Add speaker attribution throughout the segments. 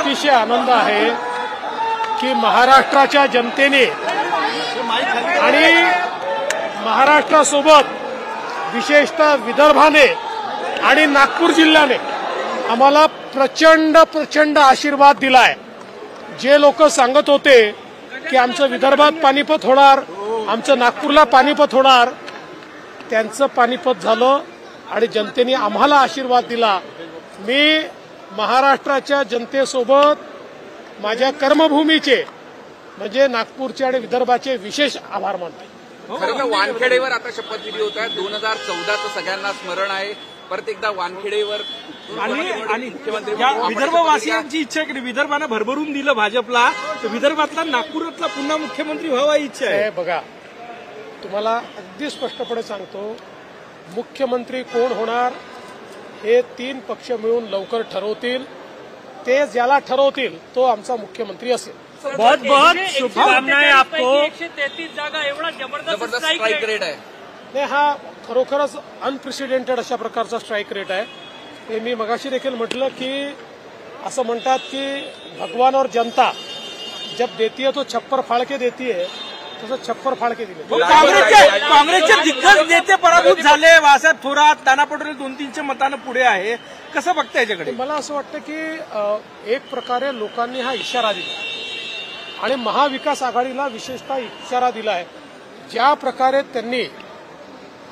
Speaker 1: अतिशय आनंद आहे की महाराष्ट्राच्या जनतेने आणि महाराष्ट्रासोबत विशेषतः विदर्भाने आणि नागपूर जिल्ह्याने आम्हाला प्रचंड आशीर्वाद दिलाय। जे लोक सांगत होते की आमचं विदर्भात पानिपत होणार, आमचं नागपूरला पानिपत होणार, त्यांचं पानिपत झालं आणि जनतेने आम्हाला आशीर्वाद दिला। मी महाराष्ट्राच्या जनतेसोबत माझ्या कर्मभूमीचे म्हणजे नागपूरचे आणि विदर्भाचे विशेष आभार मानतो।
Speaker 2: खरं तर वानखेडेवर आता शपथविधी होत आहे। 2014चं सगळ्यांना स्मरण आहे। परत एकदा वानखेडेवर
Speaker 3: आणि विदर्भवासियांची इच्छा आहे की विदर्भानं भरभरून दिलं भाजपला, तर विदर्भातला नागपुरातला पुन्हा मुख्यमंत्री व्हावा इच्छा आहे।
Speaker 1: बघा, तुम्हाला अगदी स्पष्टपणे सांगतो, मुख्यमंत्री कोण होणार हे 3 पक्ष मिळून लवकर ठरवतील। ते ज्याला ठरवतील तो आमचा मुख्यमंत्री असेल।
Speaker 4: बहुत बहुत शुभकामनाएं आपको।
Speaker 5: 133 जागा एवढा जबरदस्त
Speaker 2: स्ट्राईक रेट आहे।
Speaker 1: नाही, हा खरोखरच अनप्रेसिडेंटेड अशा प्रकारचा स्ट्राईक रेट आहे। हे मी मगाशी देखील म्हटलं की असं म्हणतात की भगवान और जनता जब देती है तो छप्पर फाड़ के देती है, तसं छप्पर फाड़ के दिले।
Speaker 3: काँग्रेसचे दिग्गज नेते पराभूत झाले। वासाहेब थोरात, नाना पटोले 2-3च्या मतानं पुढे आहे। कसं बघता याच्याकडे?
Speaker 1: मला असं वाटतं की एक प्रकारे लोकांनी हा इशारा दिला आणि महाविकास आघाडीला विशेषतः इशारा दिलाय। ज्या प्रकारे त्यांनी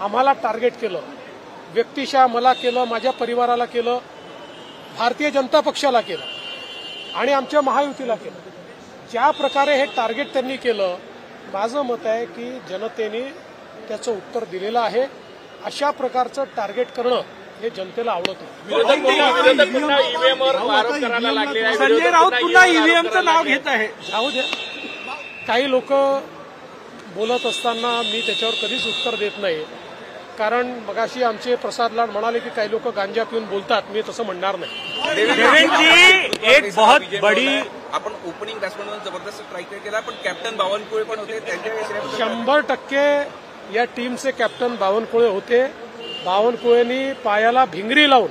Speaker 1: आम्हाला टार्गेट केलं, व्यक्तिशः मला केलं, माझ्या परिवाराला केलं, भारतीय जनता पक्षाला केलं आणि आमच्या महायुतीला केलं, ज्या प्रकारे हे टार्गेट त्यांनी केलं, माझं मत आहे की जनतेने त्याचं उत्तर दिलेलं आहे। अशा प्रकारचं टार्गेट करणं हे जनतेला आवडत नाही।
Speaker 3: संजय राऊत पुन्हा ईव्हीएमचं नाव घेत आहे।
Speaker 1: जाऊ द्या, काही लोक बोलत असताना मी त्याच्यावर कधीच उत्तर देत नाही, कारण मगाशी आमचे प्रसाद लाड म्हणाले की काही लोक गांजा पिऊन बोलतात, मी तसं म्हणणार नाही।
Speaker 4: देवेंद्र जी, एक बहुत बड़ी
Speaker 2: आपण ओपनिंग बॅट्समन म्हणून जबरदस्त स्ट्राईक रेट केला, पण कॅप्टन बावनकुळे पण होते, त्यांच्या
Speaker 1: 100% या टीमचे कॅप्टन बावनकुळे होते। बावनकुळेंनी पायाला भिंगरी लावून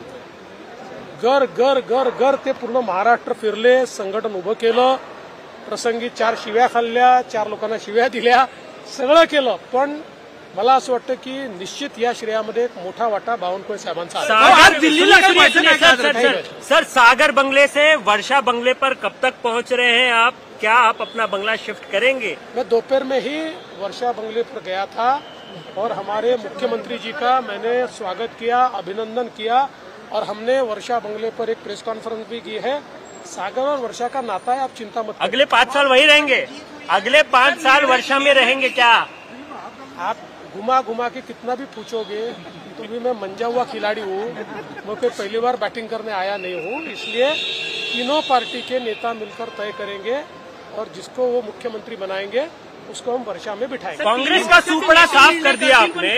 Speaker 1: गर गर गर गर ते पूर्ण महाराष्ट्र फिरले, संघटन उभं केलं, प्रसंगी 4 शिव्या खाल्ल्या, 4 लोकांना शिव्या दिल्या, सगळं केलं। पण मला असं वाटतं की निश्चित या श्रेयामध्ये एक मोठा वाटा बावनकुळे साहेबांचा
Speaker 4: है। सर, सागर बंगले से वर्षा बंगले पर कब तक पहुंच रहे हैं आप? क्या आप अपना बंगला शिफ्ट करेंगे?
Speaker 1: मैं दोपहर में ही वर्षा बंगले पर गया था और हमारे मुख्यमंत्री जी का मैंने स्वागत किया, अभिनंदन किया और हमने वर्षा बंगले पर एक प्रेस कॉन्फ्रेंस भी की है। सागर और वर्षा का नाता है, आप चिंता मत।
Speaker 4: अगले 5 साल वही रहेंगे? अगले 5 साल वर्षा में रहेंगे क्या?
Speaker 1: आप घुमा घुमा के कितना भी पूछोगे तो भी मैं मंजा हुआ खिलाड़ी हूँ, मैं कोई पहली बार बैटिंग करने आया नहीं हूँ। इसलिए तीनों पार्टी के नेता मिलकर तय करेंगे और जिसको वो मुख्यमंत्री बनाएंगे उसको हम वर्षा में बिठाएंगे।
Speaker 4: कांग्रेस का सुपड़ा साफ कर दिया आपने,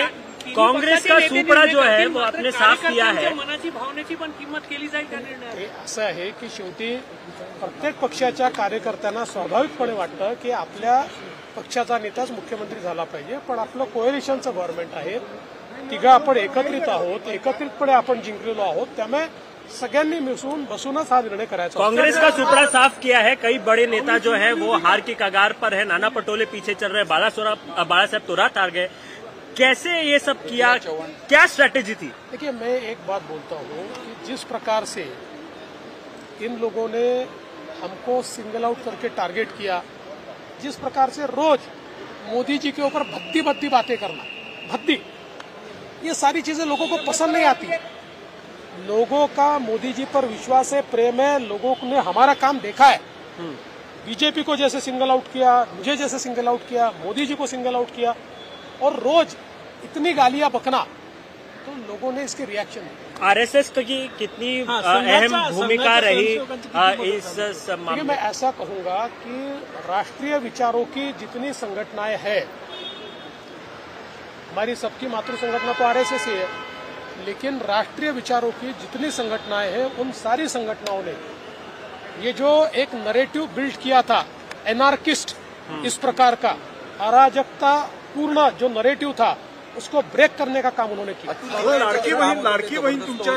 Speaker 4: काँग्रेस का सुपड़ा जो है वो आपने साफ किया है।
Speaker 5: मनाची भावनेची पण किंमत केली जाईल त्या निर्णयात।
Speaker 1: असं आहे की शेवटी प्रत्येक पक्षाच्या कार्यकर्त्यांना स्वाभाविकपणे वाटतं की आपल्या पक्षाचा नेताच मुख्यमंत्री झाला पाहिजे, पण आपलं कोएलिशनचं गव्हर्नमेंट आहे, तिघं आपण एकत्रित आहोत, एकत्रितपणे आपण जिंकलेलो आहोत, त्यामुळे सगळ्यांनी मिसळून बसूनच हा निर्णय करायचा।
Speaker 4: कांग्रेस का सुपड़ा साफ किया है, कई बड़े नेता जो है वो हार की कगार पर है, नाना पटोले पीछे चल रहे, बाला साहब थोरात हार गए, कैसे ये सब किया, क्या स्ट्रैटेजी थी?
Speaker 1: देखिए, मैं एक बात बोलता हूँ कि जिस प्रकार से इन लोगों ने हमको सिंगल आउट करके टारगेट किया, जिस प्रकार से रोज मोदी जी के ऊपर भद्दी भद्दी बातें करना, भद्दी, ये सारी चीजें लोगों को पसंद नहीं आती। लोगों का मोदी जी पर विश्वास है, प्रेम है, लोगों ने हमारा काम देखा है। बीजेपी को जैसे सिंगल आउट किया, मुझे जैसे single out KIA, Modi ji को सिंगल आउट किया और रोज इतनी गालियां बकना, तो लोगों ने इसके रिएक्शन दिए।
Speaker 4: आरएसएस की कितनी अहम भूमिका रही इस मामले में?
Speaker 1: मैं ऐसा कहूंगा कि राष्ट्रीय विचारों की जितनी संगठनाएं हैं, हमारी सबकी मातृ संगठना तो आरएसएस ही है, लेकिन राष्ट्रीय विचारों की जितनी संगठनाएं हैं उन सारी संगठनाओं ने ये जो एक नरेटिव बिल्ड किया था, एनार्किस्ट इस प्रकार का अराजकता पूर्ण जो नरेटिव था, उसको ब्रेक करने का काम उन्होंने किया।
Speaker 3: लाडकी बहीण तुमच्या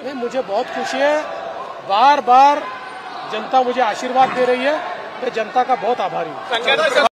Speaker 1: नहीं, मुझे बहुत खुशी है। बार बार जनता मुझे आशीर्वाद दे रही है। मैं जनता का बहुत आभारी हूँ।